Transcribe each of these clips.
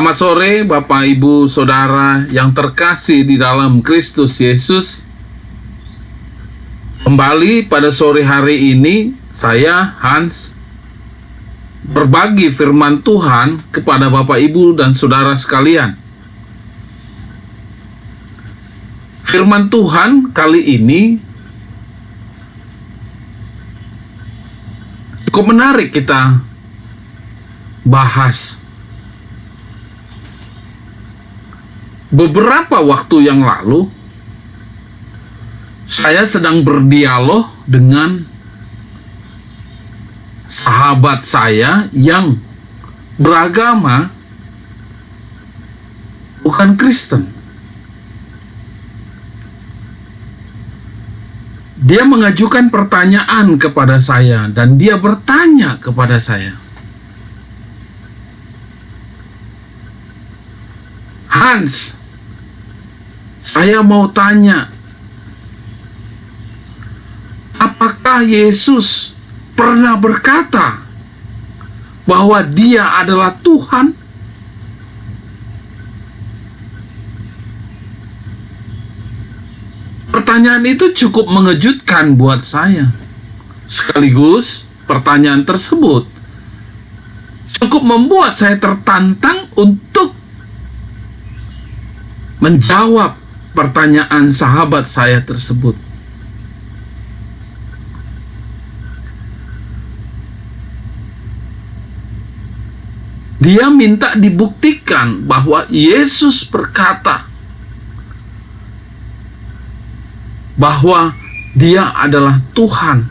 Selamat sore Bapak Ibu Saudara yang terkasih di dalam Kristus Yesus. Kembali pada sore hari ini saya Hans berbagi firman Tuhan kepada Bapak Ibu dan Saudara sekalian. Firman Tuhan kali ini cukup menarik kita bahas. Beberapa waktu yang lalu, saya sedang berdialog dengan sahabat saya yang beragama bukan Kristen. Dia mengajukan pertanyaan kepada saya, dan dia bertanya kepada saya, "Hans, saya mau tanya, apakah Yesus pernah berkata bahwa Dia adalah Tuhan?" Pertanyaan itu cukup mengejutkan buat saya. Sekaligus, pertanyaan tersebut cukup membuat saya tertantang untuk menjawab pertanyaan sahabat saya tersebut. Dia minta dibuktikan bahwa Yesus berkata bahwa Dia adalah Tuhan.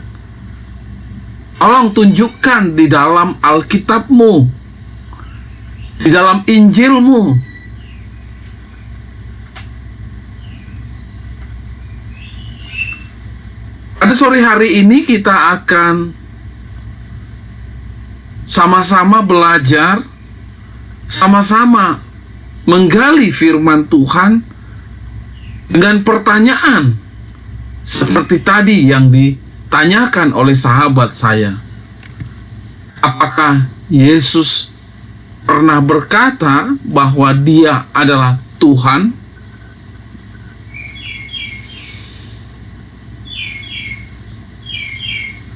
Tolong tunjukkan di dalam Alkitab-Mu, di dalam Injil-Mu. Pada sore hari ini kita akan sama-sama belajar, sama-sama menggali firman Tuhan dengan pertanyaan seperti tadi yang ditanyakan oleh sahabat saya. Apakah Yesus pernah berkata bahwa Dia adalah Tuhan?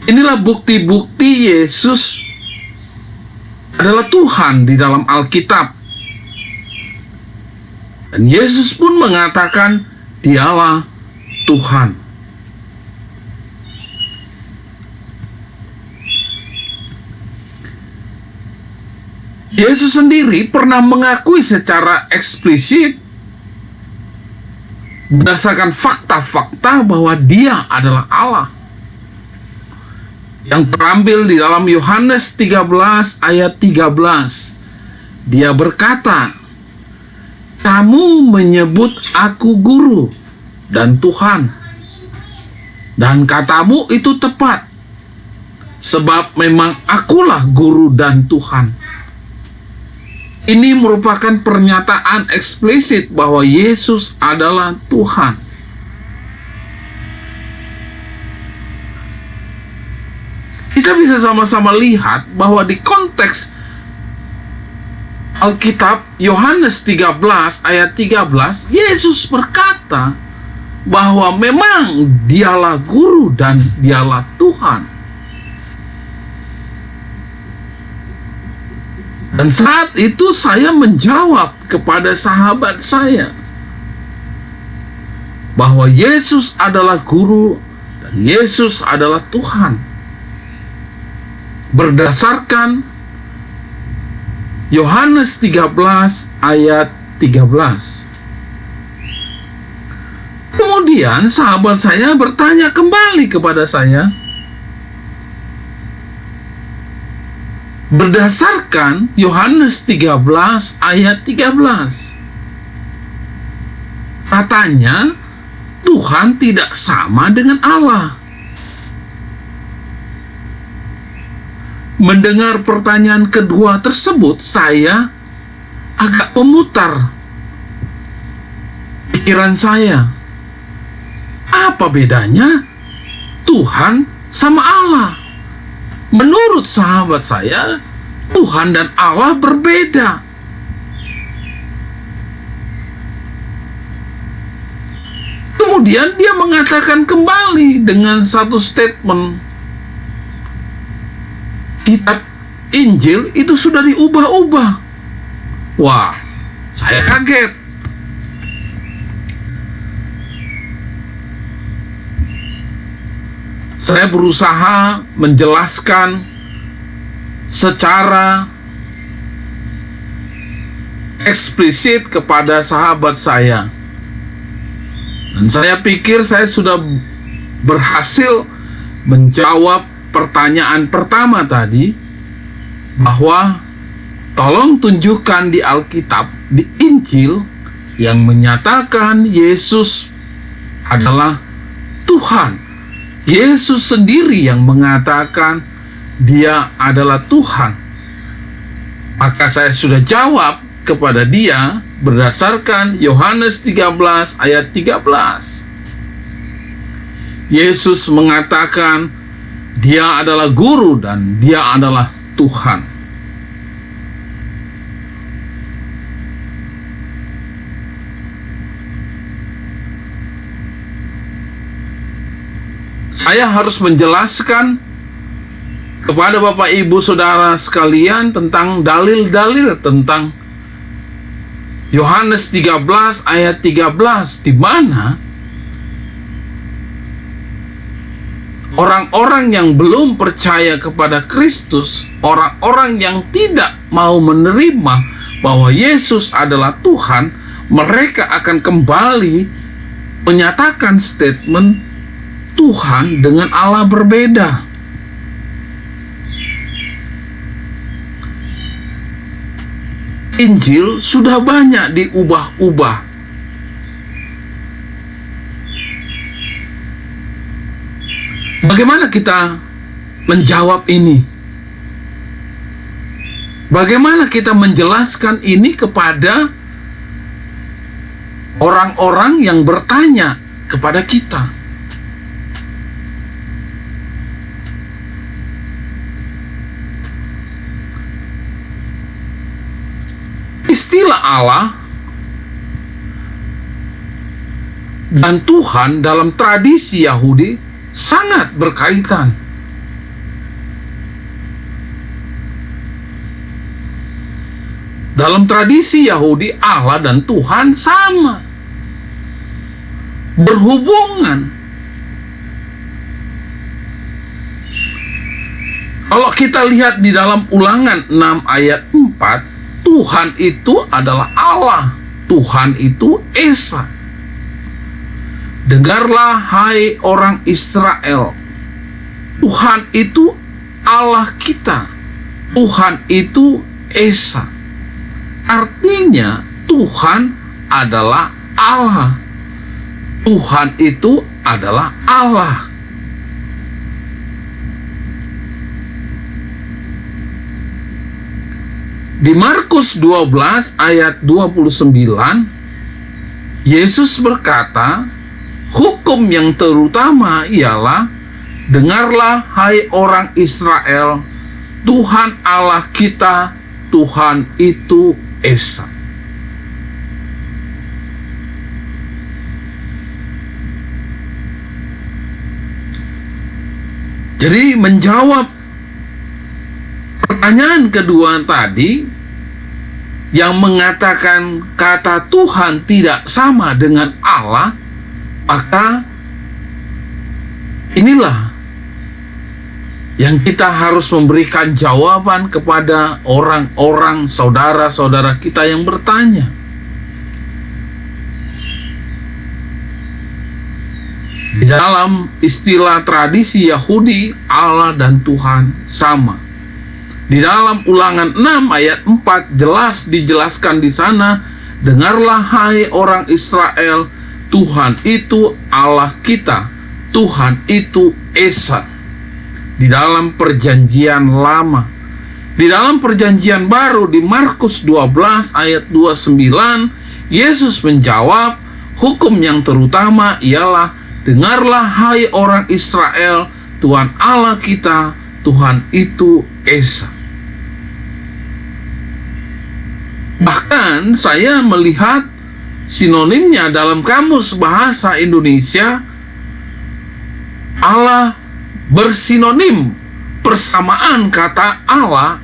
Inilah bukti-bukti Yesus adalah Tuhan di dalam Alkitab. Dan Yesus pun mengatakan Dialah Tuhan. Yesus sendiri pernah mengakui secara eksplisit berdasarkan fakta-fakta bahwa Dia adalah Allah. Yang terambil di dalam Yohanes 13 ayat 13. Dia berkata, "Kamu menyebut aku guru dan Tuhan, dan katamu itu tepat, sebab memang akulah guru dan Tuhan." Ini merupakan pernyataan eksplisit bahwa Yesus adalah Tuhan. Kita bisa sama-sama lihat bahwa di konteks Alkitab Yohanes 13 ayat 13, Yesus berkata bahwa memang Dialah guru dan Dialah Tuhan. Dan saat itu saya menjawab kepada sahabat saya bahwa Yesus adalah guru dan Yesus adalah Tuhan. Berdasarkan Yohanes 13 ayat 13. Kemudian sahabat saya bertanya kembali kepada saya, berdasarkan Yohanes 13 ayat 13. Katanya Tuhan tidak sama dengan Allah. Mendengar pertanyaan kedua tersebut, saya agak memutar pikiran saya. Apa bedanya Tuhan sama Allah? Menurut sahabat saya, Tuhan dan Allah berbeda. Kemudian dia mengatakan kembali dengan satu statement, kitab Injil itu sudah diubah-ubah. Wah, saya kaget. Saya berusaha menjelaskan secara eksplisit kepada sahabat saya. Dan saya pikir saya sudah berhasil menjawab pertanyaan pertama tadi, bahwa tolong tunjukkan di Alkitab, di Injil, yang menyatakan Yesus adalah Tuhan. Yesus sendiri yang mengatakan Dia adalah Tuhan. Maka saya sudah jawab kepada dia berdasarkan Yohanes 13 ayat 13. Yesus mengatakan Dia adalah guru dan Dia adalah Tuhan. Saya harus menjelaskan kepada Bapak Ibu Saudara sekalian tentang dalil-dalil tentang Yohanes 13 ayat 13, di mana orang-orang yang belum percaya kepada Kristus, orang-orang yang tidak mau menerima bahwa Yesus adalah Tuhan, mereka akan kembali menyatakan statement Tuhan dengan Allah berbeda. Injil sudah banyak diubah-ubah. Bagaimana kita menjawab ini? Bagaimana kita menjelaskan ini kepada orang-orang yang bertanya kepada kita? Istilah Allah dan Tuhan dalam tradisi Yahudi sangat berkaitan. Dalam tradisi Yahudi, Allah dan Tuhan sama, berhubungan. Kalau kita lihat di dalam Ulangan 6 ayat 4, Tuhan itu adalah Allah, Tuhan itu Esa. Dengarlah hai orang Israel, Tuhan itu Allah kita, Tuhan itu Esa. Artinya Tuhan adalah Allah, Tuhan itu adalah Allah. Di Markus 12 ayat 29, Yesus berkata, hukum yang terutama ialah, dengarlah hai orang Israel, Tuhan Allah kita, Tuhan itu Esa. Jadi menjawab pertanyaan kedua tadi, yang mengatakan kata Tuhan tidak sama dengan Allah, maka inilah yang kita harus memberikan jawaban kepada orang-orang saudara-saudara kita yang bertanya. Di dalam istilah tradisi Yahudi, Allah dan Tuhan sama. Di dalam Ulangan 6 ayat 4 jelas dijelaskan di sana, dengarlah hai orang Israel, Tuhan itu Allah kita, Tuhan itu Esa. Di dalam perjanjian lama. Di dalam perjanjian baru di Markus 12 ayat 29, Yesus menjawab, hukum yang terutama ialah, dengarlah hai orang Israel, Tuhan Allah kita, Tuhan itu Esa. Bahkan saya melihat sinonimnya dalam kamus bahasa Indonesia, Allah bersinonim, persamaan kata Allah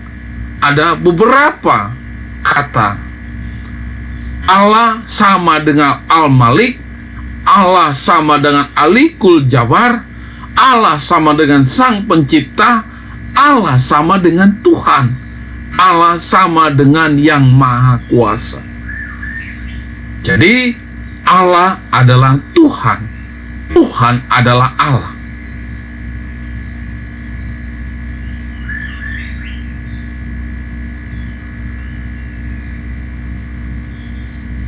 ada beberapa kata. Allah sama dengan Al-Malik, Allah sama dengan Alikul Jabar, Allah sama dengan Sang Pencipta, Allah sama dengan Tuhan, Allah sama dengan Yang Maha Kuasa. Jadi Allah adalah Tuhan, Tuhan adalah Allah.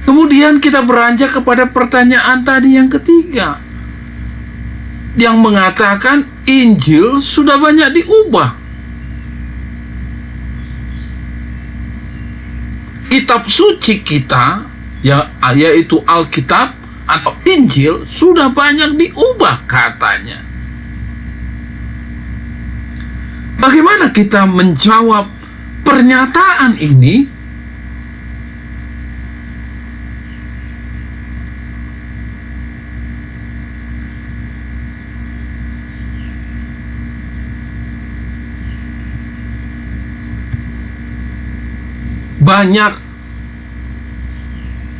Kemudian kita beranjak kepada pertanyaan tadi yang ketiga, yang mengatakan Injil sudah banyak diubah. Kitab suci kita, yaitu Alkitab atau Injil, sudah banyak diubah katanya. Bagaimana kita menjawab pernyataan ini? Banyak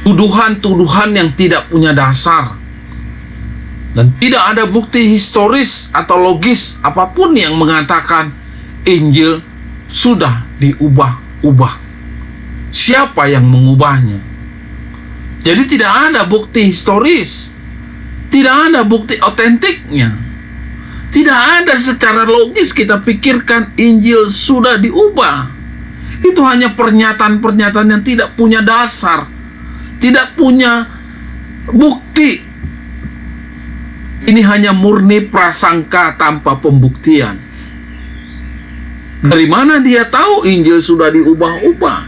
tuduhan-tuduhan yang tidak punya dasar dan tidak ada bukti historis atau logis apapun yang mengatakan Injil sudah diubah-ubah. Siapa yang mengubahnya? Jadi tidak ada bukti historis, tidak ada bukti otentiknya, tidak ada secara logis kita pikirkan Injil sudah diubah. Itu hanya pernyataan-pernyataan yang tidak punya dasar, tidak punya bukti. Ini hanya murni prasangka tanpa pembuktian. Dari mana dia tahu Injil sudah diubah-ubah?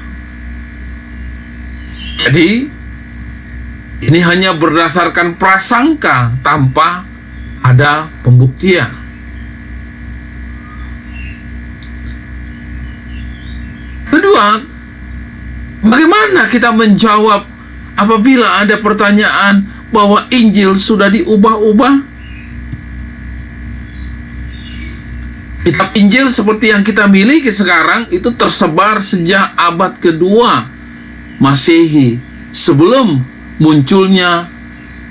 Jadi, ini hanya berdasarkan prasangka tanpa ada pembuktian. Kedua, bagaimana kita menjawab apabila ada pertanyaan bahwa Injil sudah diubah-ubah? Kitab Injil seperti yang kita miliki sekarang itu tersebar sejak abad kedua Masehi, sebelum munculnya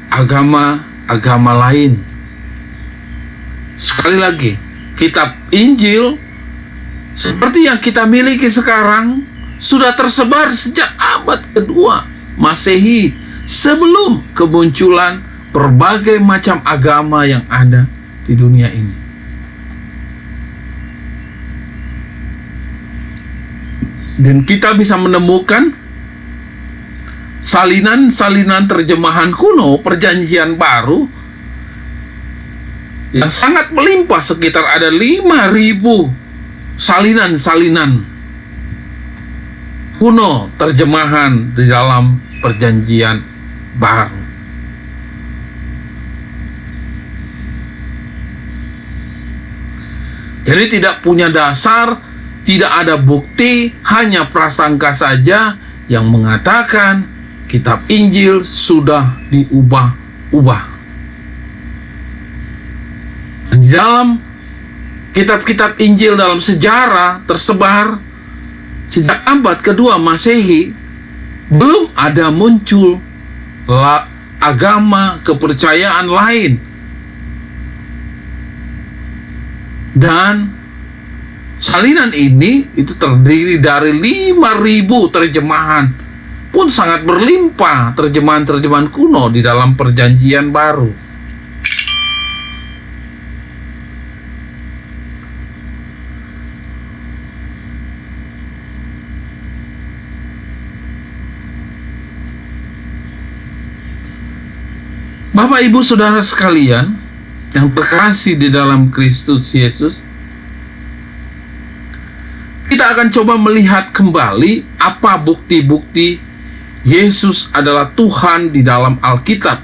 agama-agama lain. Sekali lagi, kitab Injil seperti yang kita miliki sekarang sudah tersebar sejak abad kedua Masehi, sebelum kemunculan berbagai macam agama yang ada di dunia ini. Dan kita bisa menemukan salinan-salinan terjemahan kuno Perjanjian Baru yang sangat melimpah, sekitar ada 5.000 salinan-salinan kuno terjemahan di dalam Perjanjian Baru. Jadi tidak punya dasar, tidak ada bukti, hanya prasangka saja yang mengatakan kitab Injil sudah diubah-ubah. Di dalam kitab-kitab Injil dalam sejarah tersebar sejak abad kedua Masehi, belum ada muncul agama kepercayaan lain. Dan salinan ini itu terdiri dari 5.000 terjemahan, pun sangat berlimpah terjemahan-terjemahan kuno di dalam Perjanjian Baru. Bapak, Ibu, Saudara sekalian yang terkasih di dalam Kristus Yesus, kita akan coba melihat kembali apa bukti-bukti Yesus adalah Tuhan di dalam Alkitab.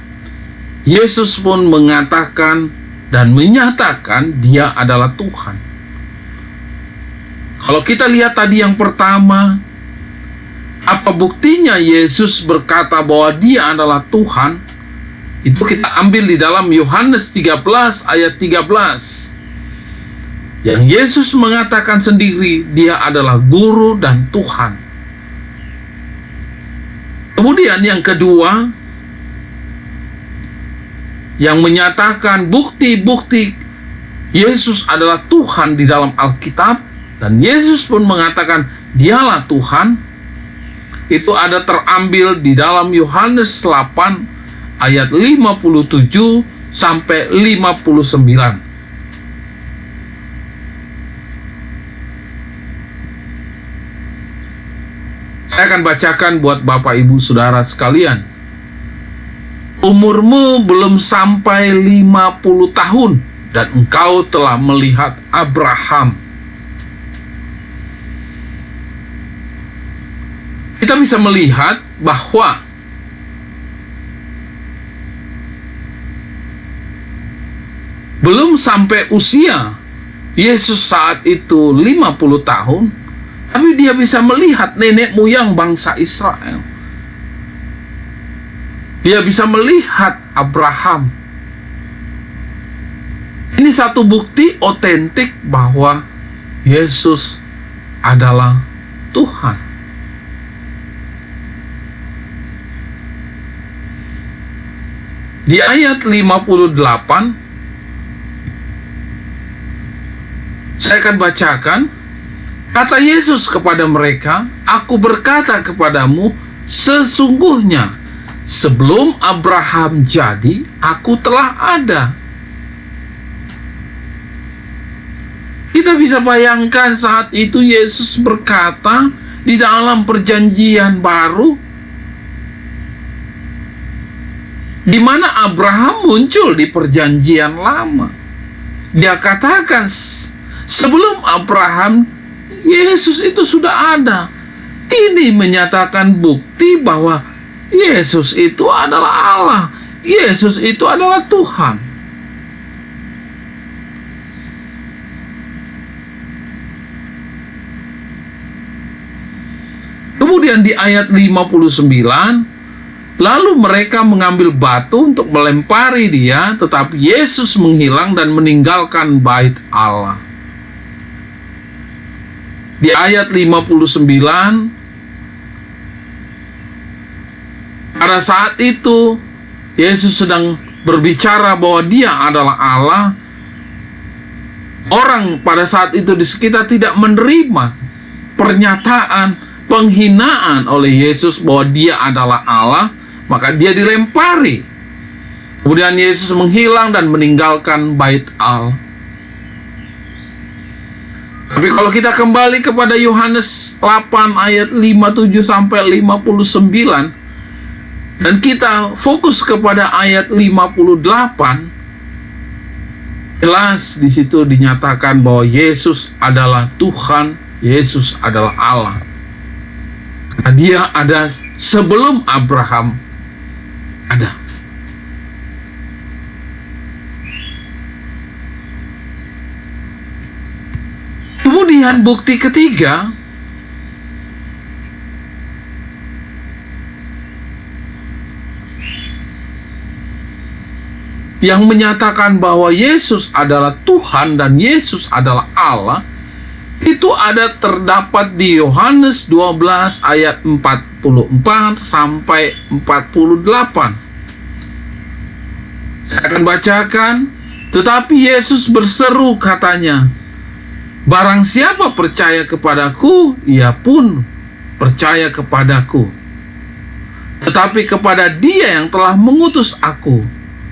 Yesus pun mengatakan dan menyatakan Dia adalah Tuhan. Kalau kita lihat tadi yang pertama, Apa buktinya Yesus berkata bahwa dia adalah Tuhan? Itu kita ambil di dalam Yohanes 13 ayat 13. Yang Yesus mengatakan sendiri dia adalah guru dan Tuhan. Kemudian yang kedua, yang menyatakan bukti-bukti Yesus adalah Tuhan di dalam Alkitab, dan Yesus pun mengatakan dialah Tuhan, itu ada terambil di dalam Yohanes 8 ayat 57 sampai 59. Saya akan bacakan buat Bapak Ibu Saudara sekalian. Umurmu belum sampai 50 tahun dan engkau telah melihat Abraham. Kita bisa melihat bahwa belum sampai usia Yesus saat itu 50 tahun, tapi dia bisa melihat nenek moyang bangsa Israel. Dia bisa melihat Abraham. Ini satu bukti otentik bahwa Yesus adalah Tuhan. Di ayat 58, saya akan bacakan. Kata Yesus kepada mereka, "Aku berkata kepadamu, sesungguhnya sebelum Abraham jadi, aku telah ada." Kita bisa bayangkan saat itu Yesus berkata di dalam perjanjian baru, di mana Abraham muncul di perjanjian lama. Dia katakan, sebelum Abraham, Yesus itu sudah ada. Ini menyatakan bukti bahwa Yesus itu adalah Allah. Yesus itu adalah Tuhan. Kemudian di ayat 59, lalu mereka mengambil batu untuk melempari dia, tetapi Yesus menghilang dan meninggalkan bait Allah. Di ayat 59, pada saat itu Yesus sedang berbicara bahwa dia adalah Allah. Orang pada saat itu di sekitar tidak menerima pernyataan penghinaan oleh Yesus bahwa dia adalah Allah, maka dia dilempari. Kemudian Yesus menghilang dan meninggalkan bait Allah. Tapi kalau kita kembali kepada Yohanes 8 ayat 57 sampai 59, dan kita fokus kepada ayat 58, jelas di situ dinyatakan bahwa Yesus adalah Tuhan, Yesus adalah Allah. Karena dia ada sebelum Abraham ada. Kemudian bukti ketiga, yang menyatakan bahwa Yesus adalah Tuhan dan Yesus adalah Allah, itu ada terdapat di Yohanes 12 ayat 44 sampai 48. Saya akan bacakan. Tetapi Yesus berseru, katanya, "Barang siapa percaya kepadaku, ia pun percaya kepadaku. Tetapi kepada Dia yang telah mengutus aku.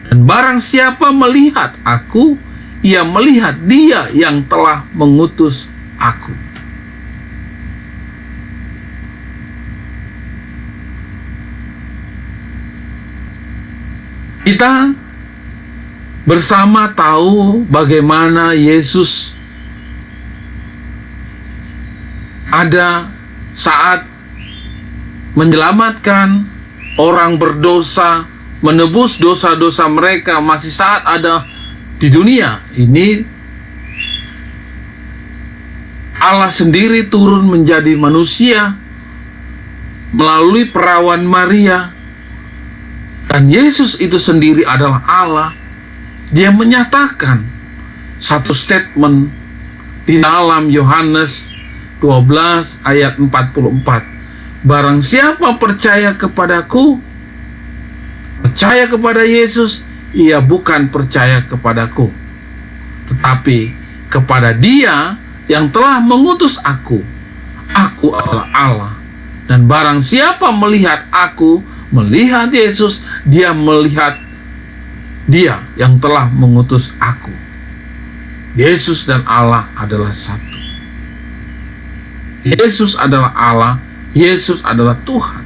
Dan barang siapa melihat aku, ia melihat Dia yang telah mengutus aku." Kita bersama tahu bagaimana Yesus ada saat menyelamatkan orang berdosa, menebus dosa-dosa mereka masih saat ada di dunia. Ini Allah sendiri turun menjadi manusia melalui perawan Maria. Dan Yesus itu sendiri adalah Allah. Dia menyatakan satu statement di dalam Yohanes 12 ayat 44. Barang siapa percaya kepadaku, percaya kepada Yesus, ia bukan percaya kepadaku, tetapi kepada Dia yang telah mengutus aku. Aku adalah Allah. Dan barang siapa melihat aku, melihat Yesus, dia melihat Dia yang telah mengutus aku. Yesus dan Allah adalah satu. Yesus adalah Allah, Yesus adalah Tuhan.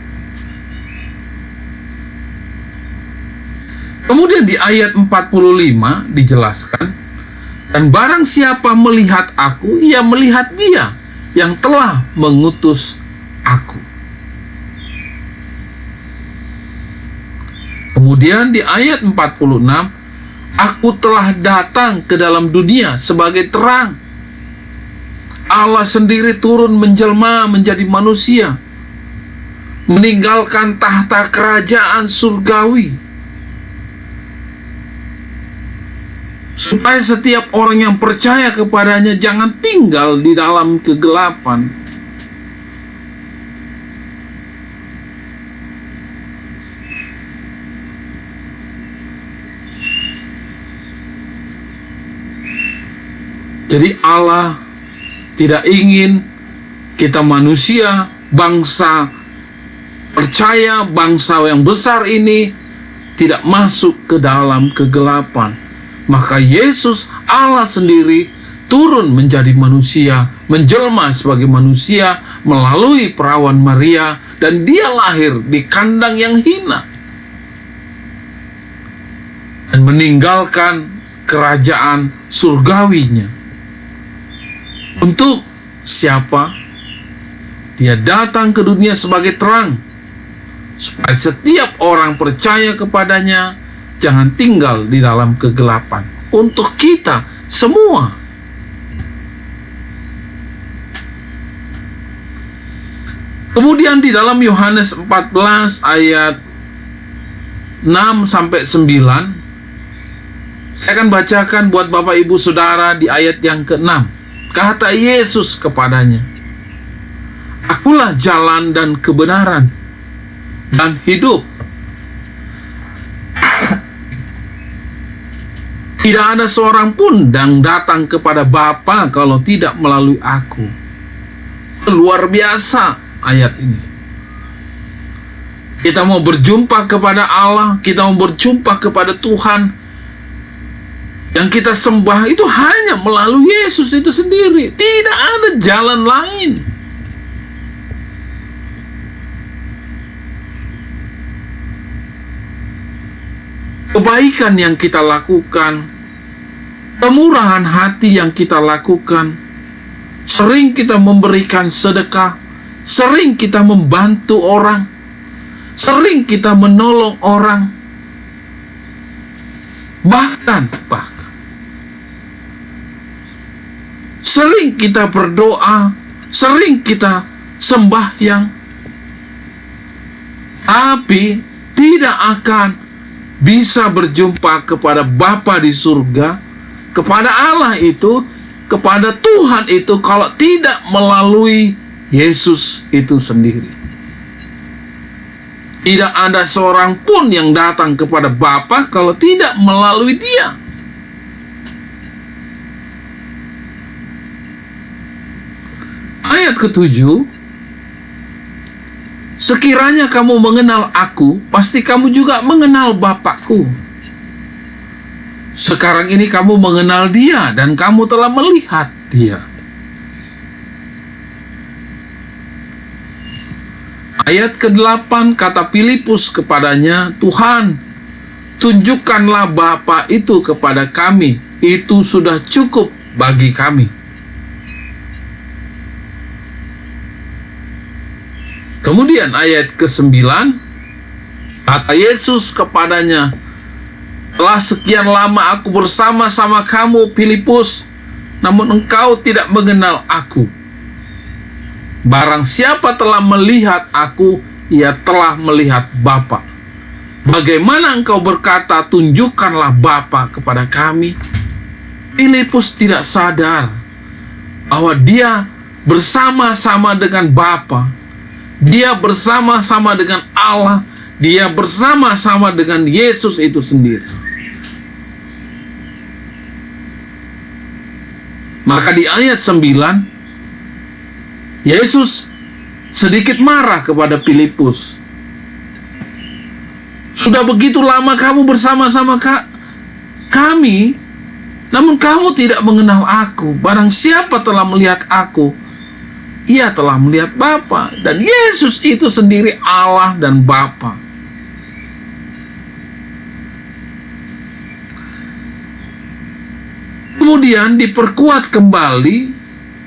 Kemudian di ayat 45 dijelaskan, dan barang siapa melihat aku, ia melihat Dia yang telah mengutus aku. Kemudian di ayat 46, aku telah datang ke dalam dunia sebagai terang. Allah sendiri turun menjelma menjadi manusia, meninggalkan tahta kerajaan surgawi, supaya setiap orang yang percaya kepadanya jangan tinggal di dalam kegelapan. Jadi Allah tidak ingin kita manusia, bangsa percaya, bangsa yang besar ini tidak masuk ke dalam kegelapan. Maka Yesus Allah sendiri turun menjadi manusia, menjelma sebagai manusia melalui perawan Maria, dan Dia lahir di kandang yang hina dan meninggalkan kerajaan surgawinya. Untuk siapa? Dia datang ke dunia sebagai terang, supaya setiap orang percaya kepadanya jangan tinggal di dalam kegelapan. Untuk kita semua. Kemudian di dalam Yohanes 14 ayat 6 sampai 9, saya akan bacakan buat Bapak Ibu Saudara di ayat yang ke-6. Kata Yesus kepadanya, akulah jalan dan kebenaran dan hidup. Tidak ada seorang pun yang datang kepada Bapa kalau tidak melalui aku. Luar biasa ayat ini. Kita mau berjumpa kepada Allah, kita mau berjumpa kepada Tuhan, yang kita sembah itu hanya melalui Yesus itu sendiri. Tidak ada jalan lain. Kebaikan yang kita lakukan, kemurahan hati yang kita lakukan, sering kita memberikan sedekah, sering kita membantu orang, sering kita menolong orang, bahkan sering kita berdoa, sering kita sembahyang, tapi tidak akan bisa berjumpa kepada Bapa di surga, kepada Allah itu, kepada Tuhan itu, kalau tidak melalui Yesus itu sendiri. Tidak ada seorang pun yang datang kepada Bapa kalau tidak melalui Dia. Ayat ke-7, sekiranya kamu mengenal aku, pasti kamu juga mengenal Bapakku. Sekarang ini kamu mengenal Dia dan kamu telah melihat Dia. Ayat ke-8, kata Filipus kepadanya, Tuhan, tunjukkanlah Bapa itu kepada kami, itu sudah cukup bagi kami. Kemudian ayat ke-9, kata Yesus kepadanya, telah sekian lama aku bersama-sama kamu, Filipus, namun engkau tidak mengenal aku. Barang siapa telah melihat aku, ia telah melihat Bapa. Bagaimana engkau berkata, tunjukkanlah Bapa kepada kami? Filipus tidak sadar bahwa dia bersama-sama dengan Bapa, dia bersama-sama dengan Allah, dia bersama-sama dengan Yesus itu sendiri. Maka di ayat 9, Yesus sedikit marah kepada Filipus. Sudah begitu lama kamu bersama-sama kami, namun kamu tidak mengenal aku. Barang siapa telah melihat aku, ia telah melihat Bapa. Dan Yesus itu sendiri Allah dan Bapa. Kemudian diperkuat kembali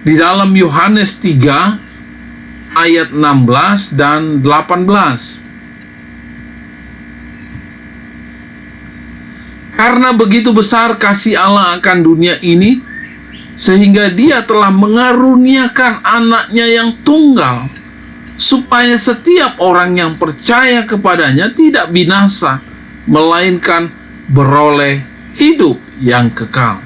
di dalam Yohanes 3 ayat 16 dan 18. Karena begitu besar kasih Allah akan dunia ini, sehingga dia telah mengaruniakan anaknya yang tunggal, supaya setiap orang yang percaya kepadanya tidak binasa, melainkan beroleh hidup yang kekal.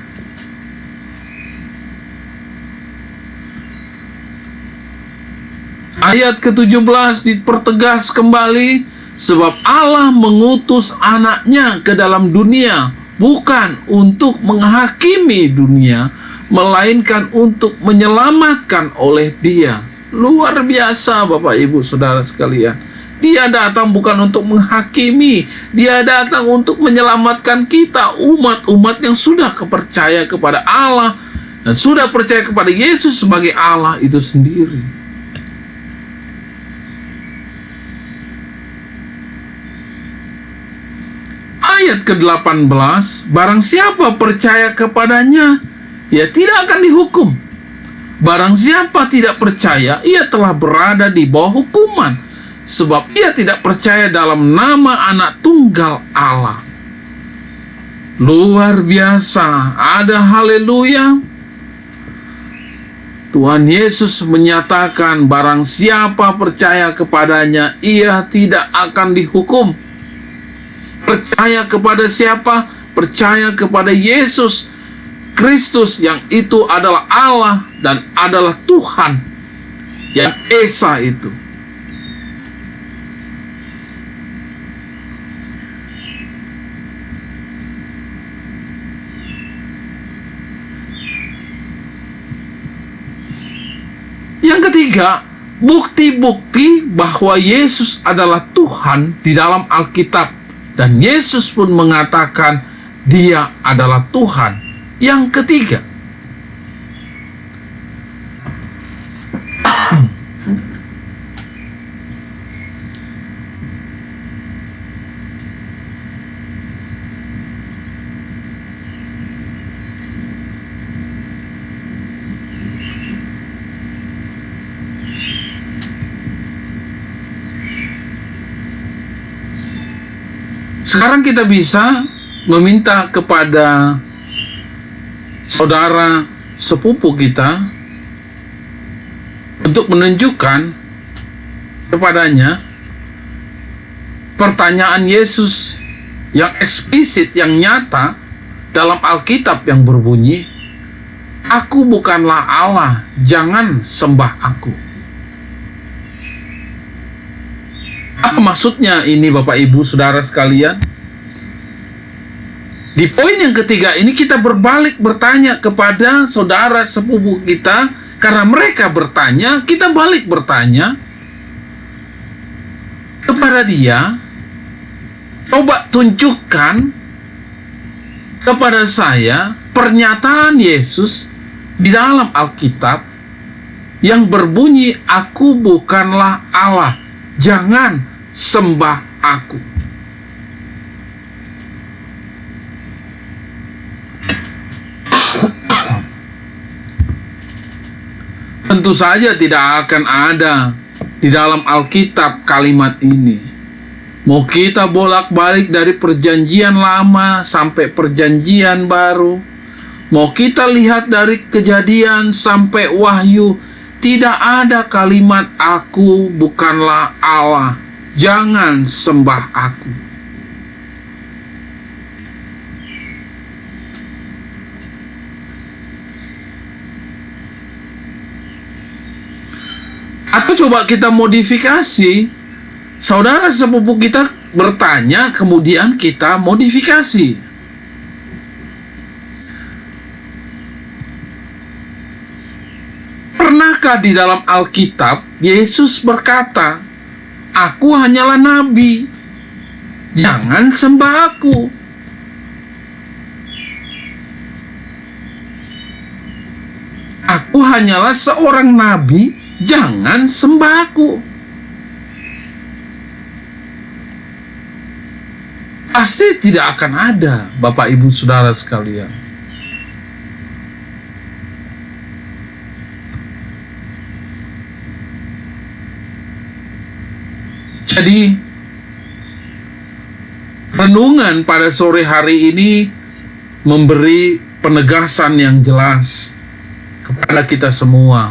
Ayat ke-17 dipertegas kembali, sebab Allah mengutus anaknya ke dalam dunia, bukan untuk menghakimi dunia, melainkan untuk menyelamatkan oleh dia. Luar biasa Bapak Ibu Saudara sekalian. Dia datang bukan untuk menghakimi, dia datang untuk menyelamatkan kita, umat-umat yang sudah percaya kepada Allah dan sudah percaya kepada Yesus sebagai Allah itu sendiri. Ayat ke-18, barang siapa percaya kepadanya, ia tidak akan dihukum. Barang siapa tidak percaya, ia telah berada di bawah hukuman, sebab ia tidak percaya dalam nama anak tunggal Allah. Luar biasa, ada haleluya. Tuhan Yesus menyatakan barang siapa percaya kepadanya, ia tidak akan dihukum. Percaya kepada siapa? Percaya kepada Yesus Kristus yang itu adalah Allah dan adalah Tuhan yang Esa itu. Yang ketiga, bukti-bukti bahwa Yesus adalah Tuhan di dalam Alkitab. Dan Yesus pun mengatakan dia adalah Tuhan. Yang ketiga, sekarang kita bisa meminta kepada saudara sepupu kita untuk menunjukkan kepadanya pertanyaan Yesus yang eksplisit, yang nyata dalam Alkitab yang berbunyi, "Aku bukanlah Allah, jangan sembah aku." Apa maksudnya ini Bapak Ibu Saudara sekalian? Di poin yang ketiga ini kita berbalik bertanya kepada saudara sepupu kita. Karena mereka bertanya, kita balik bertanya kepada dia. Coba tunjukkan kepada saya pernyataan Yesus di dalam Alkitab yang berbunyi, "Aku bukanlah Allah, jangan sembah aku." Tentu saja tidak akan ada di dalam Alkitab kalimat ini. Mau kita bolak-balik dari perjanjian lama sampai perjanjian baru, mau kita lihat dari Kejadian sampai Wahyu, tidak ada kalimat "Aku bukanlah Allah", jangan sembah aku. Atau coba kita modifikasi, saudara sepupu kita bertanya, kemudian kita modifikasi. Pernahkah di dalam Alkitab Yesus berkata, "Aku hanyalah nabi, jangan sembah aku"? Aku hanyalah seorang nabi, jangan sembah aku. Pasti tidak akan ada, Bapak Ibu Saudara sekalian. Jadi, renungan pada sore hari ini memberi penegasan yang jelas kepada kita semua,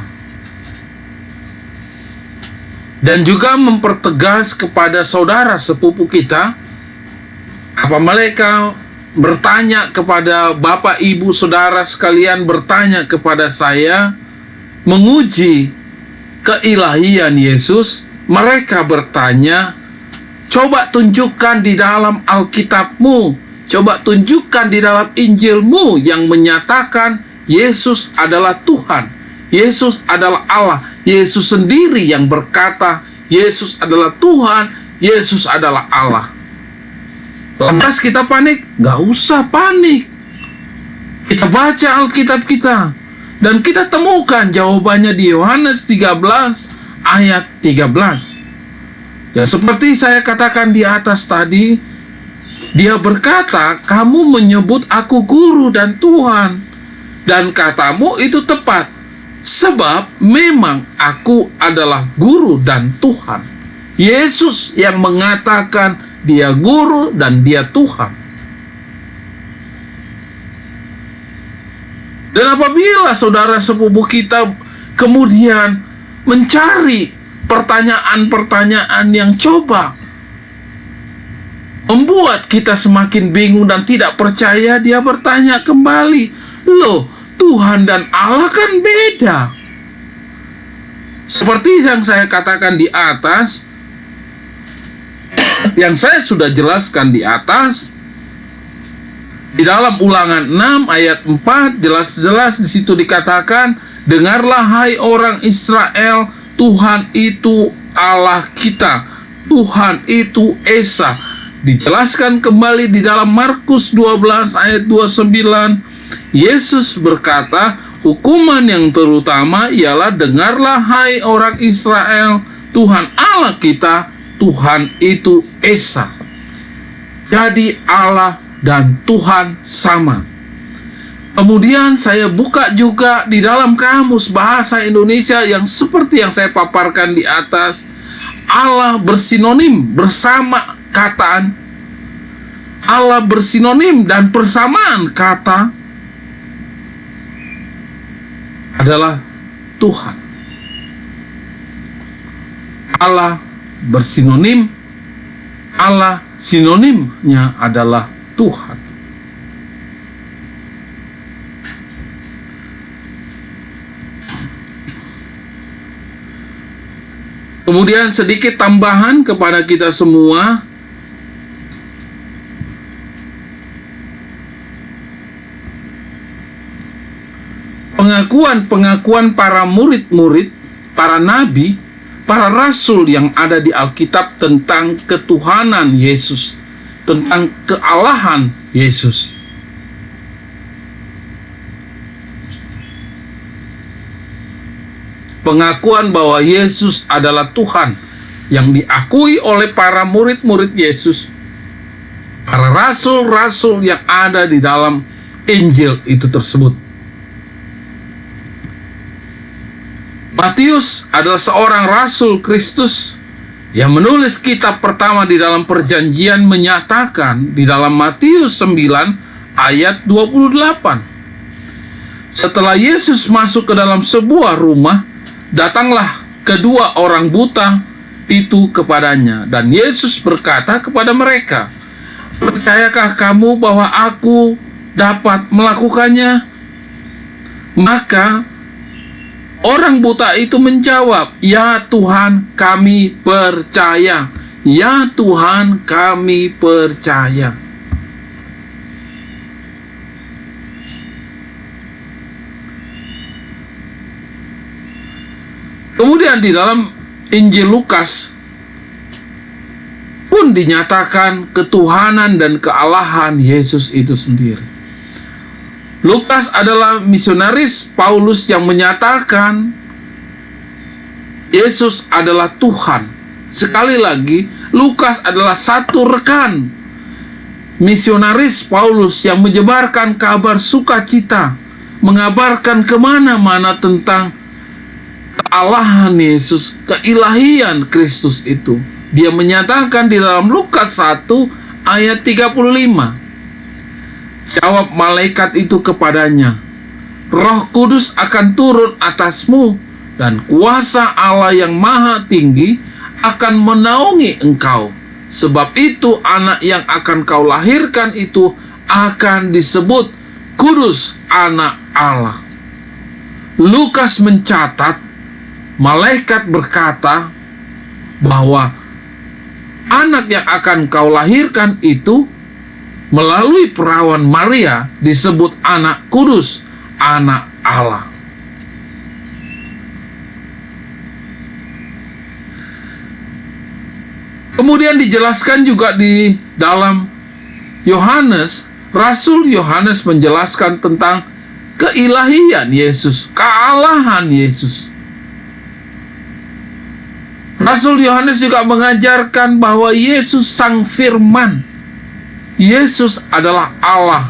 dan juga mempertegas kepada saudara sepupu kita. Apa mereka bertanya kepada Bapak Ibu Saudara sekalian, bertanya kepada saya, menguji keilahian Yesus. Mereka bertanya, coba tunjukkan di dalam Alkitabmu, coba tunjukkan di dalam Injilmu yang menyatakan Yesus adalah Tuhan, Yesus adalah Allah. Yesus sendiri yang berkata Yesus adalah Tuhan, Yesus adalah Allah. Lantas kita panik? Gak usah panik. Kita baca Alkitab kita, dan kita temukan jawabannya di Yohanes 13 ayat 13. Ya, seperti saya katakan di atas tadi, dia berkata, "Kamu menyebut aku guru dan Tuhan, dan katamu itu tepat, sebab memang aku adalah guru dan Tuhan." Yesus yang mengatakan dia guru dan dia Tuhan. Dan apabila saudara sepupu kita kemudian mencari pertanyaan-pertanyaan yang coba membuat kita semakin bingung dan tidak percaya, dia bertanya kembali, "Loh, Tuhan dan Allah kan beda." Seperti yang saya katakan di atas, yang saya sudah jelaskan di atas, di dalam Ulangan 6 ayat 4 jelas-jelas di situ dikatakan, "Dengarlah hai orang Israel, Tuhan itu Allah kita, Tuhan itu Esa." Dijelaskan kembali di dalam Markus 12 ayat 29, Yesus berkata, "Hukuman yang terutama ialah, dengarlah hai orang Israel, Tuhan Allah kita, Tuhan itu Esa." Jadi Allah dan Tuhan sama. Kemudian saya buka juga di dalam Kamus Bahasa Indonesia yang seperti yang saya paparkan di atas, Allah bersinonim bersama kataan, Allah bersinonim dan persamaan kata adalah Tuhan. Allah bersinonim, Allah sinonimnya adalah Tuhan. Kemudian sedikit tambahan kepada kita semua. Pengakuan para murid-murid, para nabi, para rasul yang ada di Alkitab tentang ketuhanan Yesus, tentang kealahan Yesus. Pengakuan bahwa Yesus adalah Tuhan yang diakui oleh para murid-murid Yesus, para rasul-rasul yang ada di dalam Injil itu tersebut. Matius adalah seorang rasul Kristus yang menulis kitab pertama di dalam perjanjian, menyatakan di dalam Matius 9 ayat 28. Setelah Yesus masuk ke dalam sebuah rumah, datanglah kedua orang buta itu kepadanya. Dan Yesus berkata kepada mereka, "Percayakah kamu bahwa aku dapat melakukannya?" Maka orang buta itu menjawab, "Ya Tuhan, kami percaya. Ya Tuhan, kami percaya." Kemudian di dalam Injil Lukas pun dinyatakan ketuhanan dan kealahan Yesus itu sendiri. Lukas adalah misionaris Paulus yang menyatakan Yesus adalah Tuhan. Sekali lagi, Lukas adalah satu rekan misionaris Paulus yang menyebarkan kabar sukacita, mengabarkan kemana-mana tentang kealahan Yesus, keilahian Kristus itu. Dia menyatakan di dalam Lukas 1 ayat 35, jawab malaikat itu kepadanya, "Roh Kudus akan turun atasmu, dan kuasa Allah yang Maha Tinggi akan menaungi engkau. Sebab itu anak yang akan kau lahirkan itu akan disebut Kudus, anak Allah." Lukas mencatat malaikat berkata bahwa anak yang akan kau lahirkan itu melalui perawan Maria disebut anak kudus, anak Allah. Kemudian dijelaskan juga di dalam Yohanes, Rasul Yohanes menjelaskan tentang keilahian Yesus, kealahan Yesus. Rasul Yohanes juga mengajarkan bahwa Yesus Sang Firman, Yesus adalah Allah.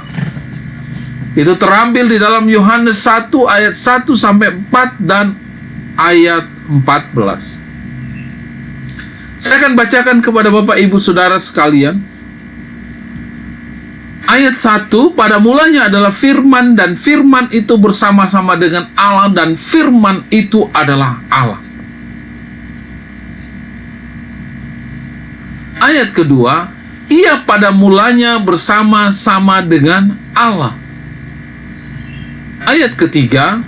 Itu terambil di dalam Yohanes 1 ayat 1 sampai 4 dan ayat 14. Saya akan bacakan kepada Bapak Ibu Saudara sekalian. Ayat 1, pada mulanya adalah firman, dan firman itu bersama-sama dengan Allah, dan firman itu adalah Allah. Ayat kedua, ia pada mulanya bersama-sama dengan Allah. Ayat ketiga,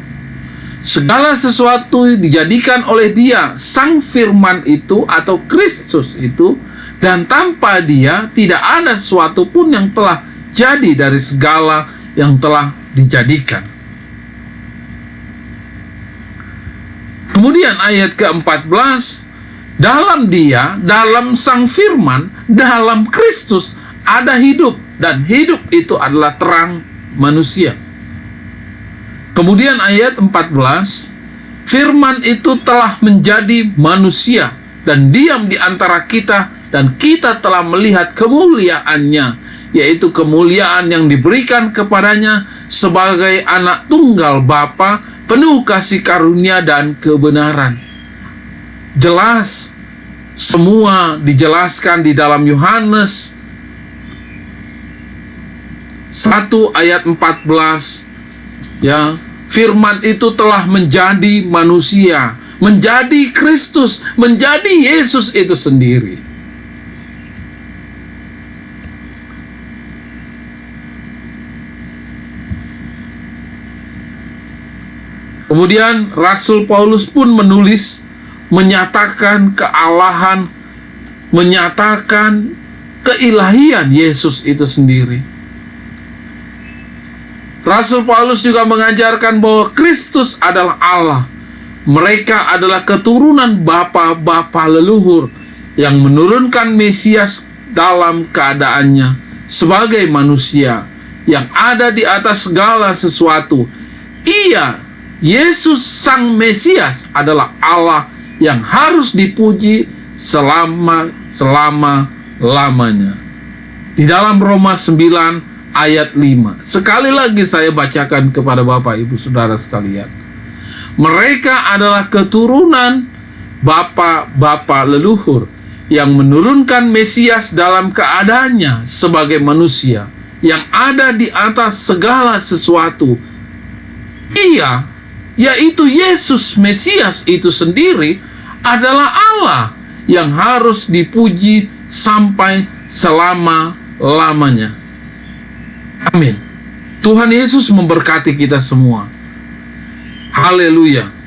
segala sesuatu dijadikan oleh Dia, Sang Firman itu atau Kristus itu, dan tanpa Dia tidak ada sesuatu pun yang telah jadi dari segala yang telah dijadikan. Kemudian ayat ke-14, dalam Dia, dalam Sang Firman, dalam Kristus ada hidup, dan hidup itu adalah terang manusia. Kemudian ayat 14, firman itu telah menjadi manusia dan diam di antara kita, dan kita telah melihat kemuliaannya, yaitu kemuliaan yang diberikan kepadanya sebagai anak tunggal Bapa, penuh kasih karunia dan kebenaran. Jelas, semua dijelaskan di dalam Yohanes 1 ayat 14, ya. Firman itu telah menjadi manusia, menjadi Kristus, menjadi Yesus itu sendiri. Kemudian Rasul Paulus pun menulis, menyatakan kealahan, menyatakan keilahian Yesus itu sendiri. Rasul Paulus juga mengajarkan bahwa Kristus adalah Allah. Mereka adalah keturunan bapa-bapa leluhur yang menurunkan Mesias dalam keadaannya sebagai manusia yang ada di atas segala sesuatu. Ia, Yesus Sang Mesias, adalah Allah yang harus dipuji selama-lamanya. Di dalam Roma 9 ayat 5. Sekali lagi saya bacakan kepada Bapak Ibu Saudara sekalian. Mereka adalah keturunan bapa-bapa leluhur yang menurunkan Mesias dalam keadaannya sebagai manusia yang ada di atas segala sesuatu. Ia, yaitu Yesus Mesias itu sendiri, adalah Allah yang harus dipuji sampai selama-lamanya. Amin. Tuhan Yesus memberkati kita semua. Haleluya.